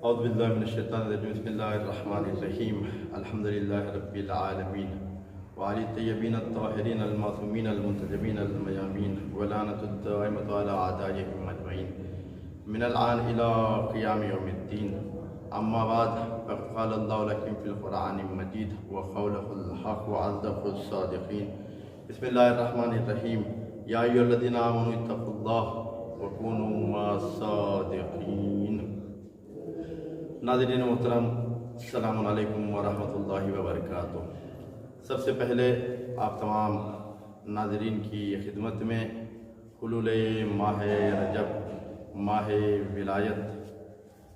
اعوذ باللہ من الشیطان الرجیم بسم اللہ الرحمن الرحیم الحمدللہ رب العالمین وعلی الطیبین الطاہرین المعصومین المنتجبین المیامین ولعنۃ الدائمۃ علی اعدائہم اجمعین من الآن الی قیام یوم الدین اما بعد فقد قال اللہ لکم فی القرآن المجید وقولہ الحق وعزہ الصادقین بسم اللہ الرحمن الرحیم یا ایھا الذین آمنوا اتقوا اللہ وکونوا مع الصادقین۔ ناظرین محترم، السلام علیکم ورحمۃ اللہ وبرکاتہ۔ سب سے پہلے آپ تمام ناظرین کی خدمت میں حلول ماہ رجب، ماہ ولایت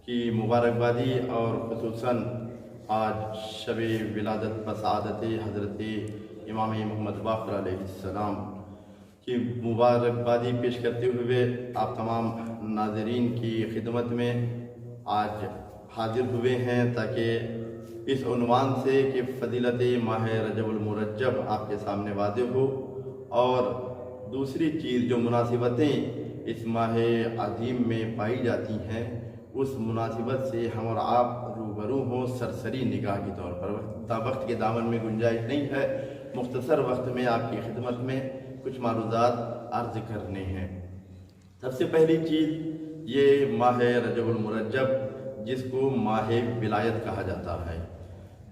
کی مبارکبادی اور خصوصاً آج شب ولادت بسعادت حضرت امام محمد باقر علیہ السلام کی مبارکبادی پیش کرتے ہوئے آپ تمام ناظرین کی خدمت میں آج حاضر ہوئے ہیں تاکہ اس عنوان سے کہ فضیلت ماہ رجب المرجب آپ کے سامنے واضح ہو، اور دوسری چیز جو مناسبتیں اس ماہ عظیم میں پائی جاتی ہیں اس مناسبت سے ہم اور آپ روبرو ہوں سرسری نگاہ کے طور پر۔ وقت کے دامن میں گنجائش نہیں ہے، مختصر وقت میں آپ کی خدمت میں کچھ معروضات عرض کرنے ہیں۔ سب سے پہلی چیز یہ ماہ رجب المرجب جس کو ماہ ولایت کہا جاتا ہے۔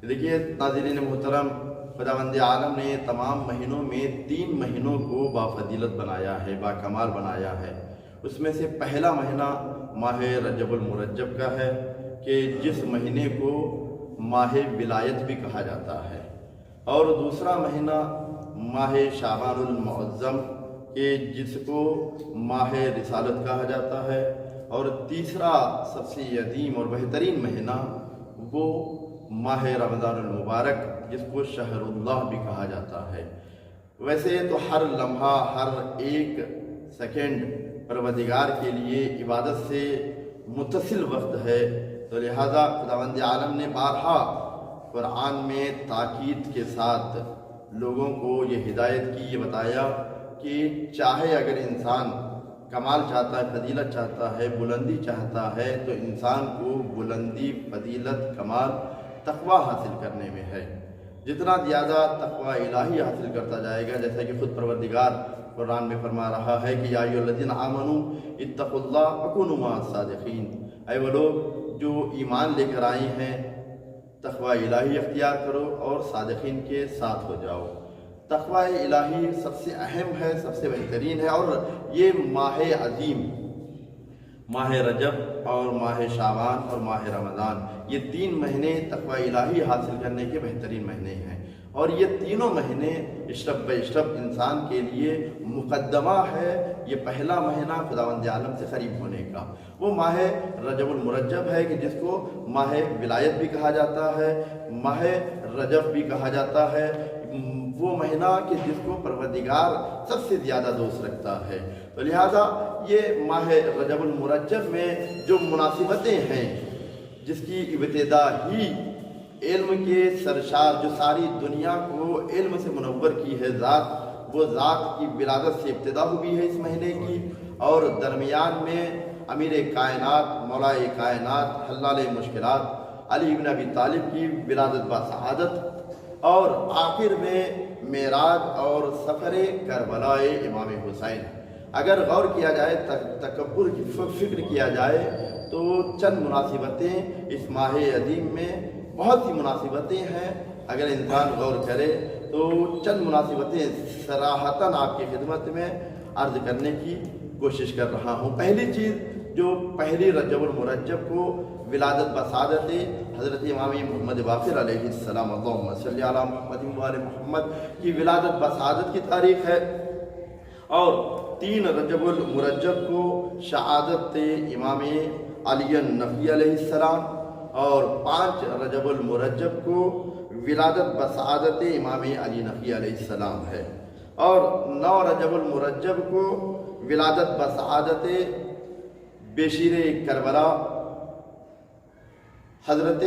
دیکھیے ناظرین محترم، خداوند عالم نے تمام مہینوں میں 3 مہینوں کو بافضیلت بنایا ہے، باکمال بنایا ہے۔ اس میں سے پہلا مہینہ ماہ رجب المرجب کا ہے کہ جس مہینے کو ماہ ولایت بھی کہا جاتا ہے، اور دوسرا مہینہ ماہ شعبان المعظم کہ جس کو ماہ رسالت کہا جاتا ہے، اور تیسرا سب سے عظیم اور بہترین مہینہ وہ ماہ رمضان المبارک جس کو شہر اللہ بھی کہا جاتا ہے۔ ویسے تو ہر لمحہ، ہر ایک سیکنڈ پروردگار کے لیے عبادت سے متصل وقت ہے، تو لہذا خداوند عالم نے بارہا قرآن میں تاکید کے ساتھ لوگوں کو یہ ہدایت کی، یہ بتایا کہ چاہے اگر انسان کمال چاہتا ہے، فضیلت چاہتا ہے، بلندی چاہتا ہے، تو انسان کو بلندی، فضیلت، کمال تقوی حاصل کرنے میں ہے۔ جتنا زیادہ تقوی الہی حاصل کرتا جائے گا، جیسا کہ خود پروردگار قرآن میں فرما رہا ہے کہ یا ایھا الذین آمنوا اتقوا اللہ وکونوا مع الصادقین، اے وہ لوگ جو ایمان لے کر آئے ہیں تقوی الہی اختیار کرو اور صادقین کے ساتھ ہو جاؤ۔ تقوی الہی سب سے اہم ہے، سب سے بہترین ہے، اور یہ ماہ عظیم، ماہ رجب اور ماہ شعبان اور ماہ رمضان، یہ 3 مہینے تقوی الہی حاصل کرنے کے بہترین مہینے ہیں، اور یہ تینوں مہینے اشرف بہ اشرف انسان کے لیے مقدمہ ہے۔ یہ پہلا مہینہ خداوند عالم سے قریب ہونے کا وہ ماہ رجب المرجب ہے کہ جس کو ماہ ولایت بھی کہا جاتا ہے، ماہ رجب بھی کہا جاتا ہے، وہ مہینہ کہ جس کو پروردگار سب سے زیادہ دوست رکھتا ہے۔ تو لہذا یہ ماہ رجب المرجب میں جو مناسبتیں ہیں، جس کی ابتدا ہی علم کے سرشار جو ساری دنیا کو علم سے منور کی ہے ذات، وہ ذات کی ولادت سے ابتدا ہوئی ہے اس مہینے کی، اور درمیان میں امیر کائنات، مولا کائنات، حلال مشکلات علی بن ابی طالب کی ولادت بسعادت، اور آخر میں معراج اور سفر کربلا امام حسین۔ اگر غور کیا جائے، تکبر کی فکر کیا جائے، تو چند مناسبتیں اس ماہ عظیم میں، بہت سی مناسبتیں ہیں، اگر انسان غور کرے تو چند مناسبتیں صراحتاً آپ کی خدمت میں عرض کرنے کی کوشش کر رہا ہوں۔ پہلی چیز جو پہلی رجب المرجب کو ولادت بسعادت حضرت امام محمد باقر علیہ السلام، اللہم صلی علی محمد وآل محمد کی ولادت بسعادت کی تاریخ ہے، اور 3 رجب المرجب کو شہادت امام علی النقی علیہ السلام، اور 5 رجب المرجب کو ولادت بسعادت امام علی نقی علیہ السلام ہے، اور 9 رجب المرجب کو ولادت بسعادت بیشیر کربلا حضرت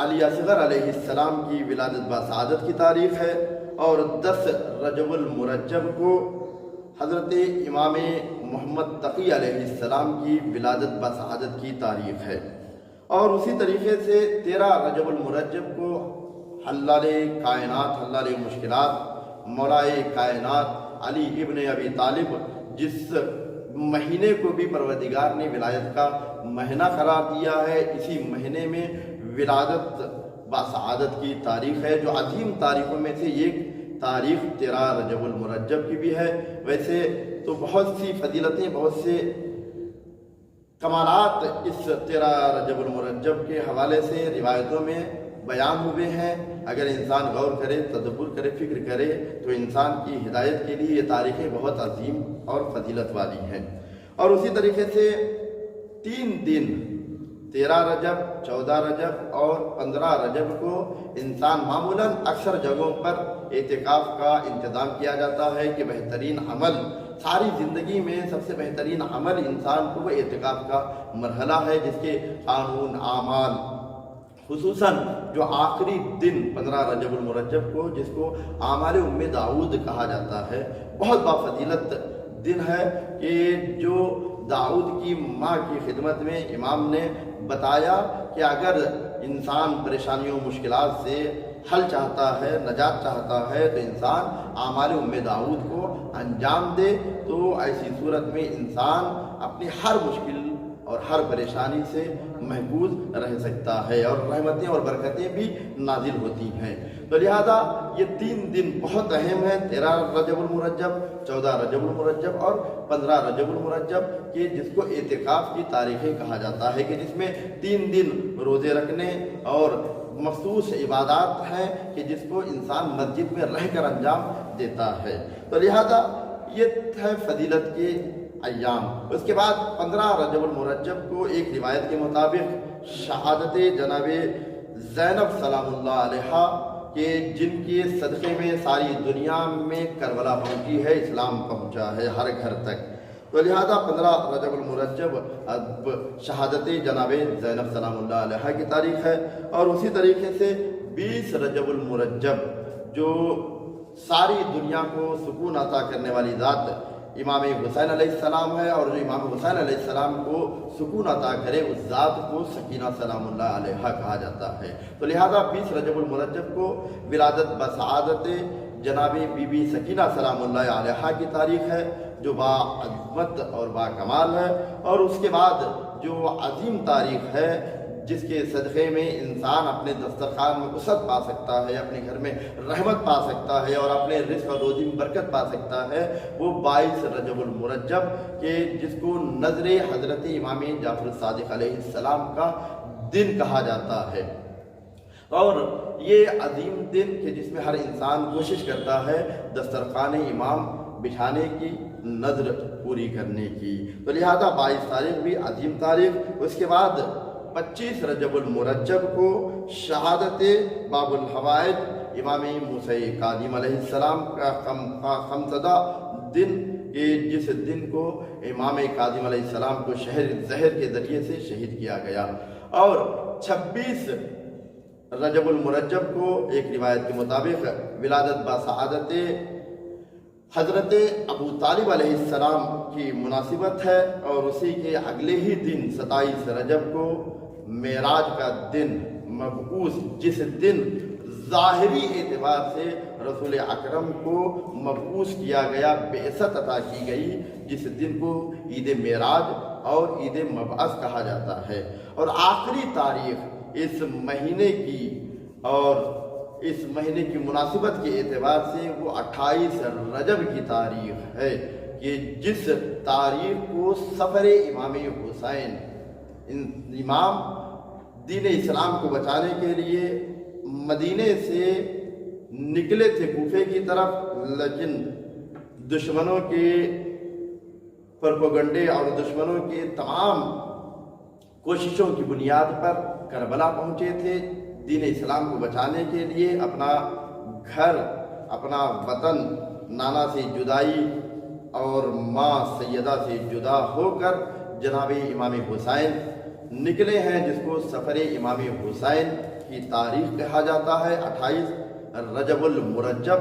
علی اصغر علیہ السلام کی ولادت بسعادت کی تاریخ ہے، اور 10 رجب المرجب کو حضرت امام محمد تقی علیہ السلام کی ولادت بسعادت کی تاریخ ہے، اور اسی طریقے سے 13 رجب المرجب کو حلال کائنات، حلال مشکلات، مولائے کائنات علی ابن ابی طالب، جس مہینے کو بھی پروردگار نے ولادت کا مہینہ قرار دیا ہے، اسی مہینے میں ولادت بسعادت کی تاریخ ہے، جو عظیم تاریخوں میں سے ایک تاریخ 13 رجب المرجب کی بھی ہے۔ ویسے تو بہت سی فضیلتیں، بہت سے کمالات اس 13 رجب المرجب کے حوالے سے روایتوں میں بیان ہوئے ہیں۔ اگر انسان غور کرے، تدبر کرے، فکر کرے تو انسان کی ہدایت کے لیے یہ تاریخیں بہت عظیم اور فضیلت والی ہیں۔ اور اسی طریقے سے 3 دن 13 رجب، 14 رجب اور 15 رجب کو انسان معمولاً اکثر جگہوں پر اعتکاف کا انتظام کیا جاتا ہے کہ بہترین عمل ساری زندگی میں سب سے بہترین عمل انسان کو وہ اعتکاف کا مرحلہ ہے، جس کے قانون اعمال، خصوصاً جو آخری دن 15 رجب المرجب کو، جس کو اعمال ام داؤد کہا جاتا ہے، بہت بافضیلت دن ہے کہ جو داؤد کی ماں کی خدمت میں امام نے بتایا کہ اگر انسان پریشانیوں مشکلات سے حل چاہتا ہے، نجات چاہتا ہے، تو انسان اعمال ام داؤد کو انجام دے، تو ایسی صورت میں انسان اپنی ہر مشکل اور ہر پریشانی سے محفوظ رہ سکتا ہے اور رحمتیں اور برکتیں بھی نازل ہوتی ہیں۔ تو لہذا یہ 3 دن بہت اہم ہیں، 13 رجب المرجب، 14 رجب المرجب اور 15 رجب المرجب، کہ جس کو اعتکاف کی تاریخیں کہا جاتا ہے، کہ جس میں 3 دن روزے رکھنے اور مخصوص عبادات ہیں کہ جس کو انسان مسجد میں رہ کر انجام دیتا ہے۔ تو لہذا یہ ہے فضیلت کے ایام۔ اس کے بعد 15 رجب المرجب کو ایک روایت کے مطابق شہادت جناب زینب سلام اللہ علیہا کہ جن کے صدقے میں ساری دنیا میں کربلا پہنچی ہے، اسلام پہنچا ہے ہر گھر تک، تو لہذا 15 رجب المرجب اب شہادت جناب زینب سلام اللہ علیہا کی تاریخ ہے۔ اور اسی طریقے سے 20 رجب المرجب جو ساری دنیا کو سکون عطا کرنے والی ذات امام حسین علیہ السلام ہے، اور جو امام حسین علیہ السلام کو سکون عطا کرے اس ذات کو سکینہ سلام اللہ علیہا کہا جاتا ہے۔ تو لہذا 20 رجب المرجب کو ولادت بسعادت جناب بی بی سکینہ سلام اللہ علیہا کی تاریخ ہے، جو با عظمت اور با کمال ہے۔ اور اس کے بعد جو عظیم تاریخ ہے جس کے صدقے میں انسان اپنے دسترخوان میں وسعت پا سکتا ہے، اپنے گھر میں رحمت پا سکتا ہے اور اپنے رزق اور روزی میں برکت پا سکتا ہے، وہ 22 رجب المرجب کہ جس کو نظر حضرت امام جعفر الصادق علیہ السلام کا دن کہا جاتا ہے۔ اور یہ عظیم دن کہ جس میں ہر انسان کوشش کرتا ہے دسترخوان امام بچھانے کی، نظر پوری کرنے کی، تو لہذا 22 تاریخ بھی عظیم تاریخ۔ اس کے بعد 25 رجب المرجب کو شہادت باب الحوائج امام موسیٰ کاظم علیہ السلام کا خمسدہ دن، جس دن کو امام کاظم علیہ السلام کو زہر کے ذریعے سے شہید کیا گیا۔ اور 26 رجب المرجب کو ایک روایت کے مطابق ولادت بسعادت حضرت ابو طالب علیہ السلام کی مناسبت ہے، اور اسی کے اگلے ہی دن 27 رجب کو معراج کا دن مبعوث، جس دن ظاہری اعتبار سے رسول اکرم کو مبعوث کیا گیا، بعثت عطا کی گئی، جس دن کو عید معراج اور عید مبعث کہا جاتا ہے۔ اور آخری تاریخ اس مہینے کی اور اس مہینے کی مناسبت کے اعتبار سے وہ 28 رجب کی تاریخ ہے کہ جس تاریخ کو سفر امام حسین، امام دین اسلام کو بچانے کے لیے مدینے سے نکلے تھے کوفے کی طرف، لیکن دشمنوں کے پروپیگنڈے اور دشمنوں کے تمام کوششوں کی بنیاد پر کربلا پہنچے تھے دین اسلام کو بچانے کے لیے، اپنا گھر، اپنا وطن، نانا سے جدائی اور ماں سیدہ سے جدا ہو کر جناب امام حسین نکلے ہیں، جس کو سفر امام حسین کی تاریخ کہا جاتا ہے 28 رجب المرجب،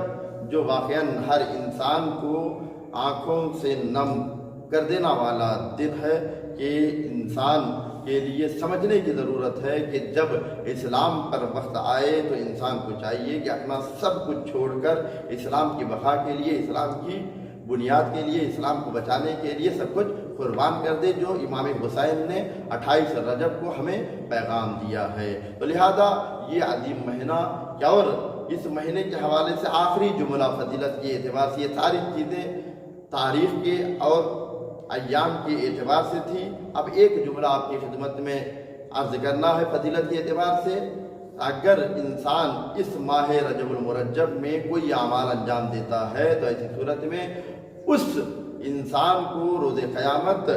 جو واقعاً ہر انسان کو آنکھوں سے نم کر دینا والا دن ہے کہ انسان کے لیے سمجھنے کی ضرورت ہے کہ جب اسلام پر وقت آئے تو انسان کو چاہیے کہ اپنا سب کچھ چھوڑ کر اسلام کی بقا کے لیے، اسلام کی بنیاد کے لیے، اسلام کو بچانے کے لیے سب کچھ قربان کر دے، جو امام حسین نے 28 رجب کو ہمیں پیغام دیا ہے۔ تو لہذا یہ عظیم مہینہ کیا، اور اس مہینے کے حوالے سے آخری جملہ فضیلت کے اعتبار سے، یہ ساری چیزیں تاریخ کے اور ایام کے اعتبار سے تھی۔ اب ایک جملہ آپ کی خدمت میں عرض کرنا ہے فضیلت کے اعتبار سے۔ اگر انسان اس ماہ رجب المرجب میں کوئی اعمال انجام دیتا ہے تو ایسی صورت میں اس انسان کو روز قیامت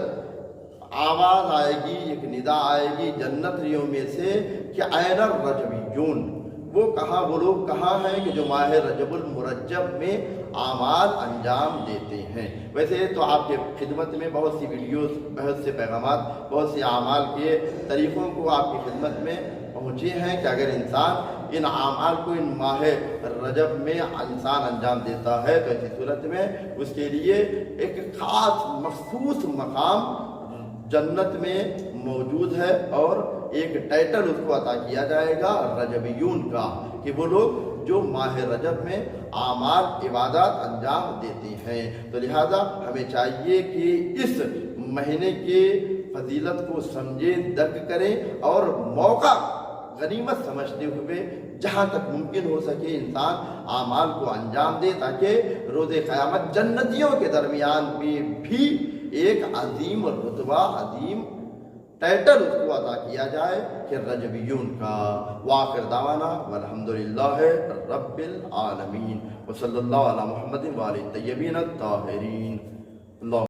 آواز آئے گی، ایک ندا آئے گی جنتیوں میں سے کہ این الرجبیون، وہ لوگ کہاں ہیں کہ جو ماہ رجب المرجب میں اعمال انجام دیتے ہیں۔ ویسے تو آپ کے خدمت میں بہت سی ویڈیوز، بہت سے پیغامات، بہت سے اعمال کے طریقوں کو آپ کی خدمت میں پہنچے ہیں کہ اگر انسان ان اعمال کو ان ماہ رجب میں انسان انجام دیتا ہے تو ایسی صورت میں اس کے لیے ایک خاص مخصوص مقام جنت میں موجود ہے، اور ایک ٹائٹل اس کو عطا کیا جائے گا رجبیون کا، کہ وہ لوگ جو ماہ رجب میں اعمال عبادات انجام دیتے ہیں۔ تو لہذا ہمیں چاہیے کہ اس مہینے کے فضیلت کو سمجھیں، درک کریں، اور موقع غنیمت سمجھتے ہوئے جہاں تک ممکن ہو سکے انسان اعمال کو انجام دے، تاکہ روز قیامت جنتیوں کے درمیان میں بھی ایک عظیم رتبہ، عظیم ٹائٹل اس کو عطا کیا جائے کہ رجبیون کا۔ وآخر دعوانا والحمدللہ رب العالمین، وصلی اللہ علی محمد وآلہ الطیبین الطاہرین۔ اللہ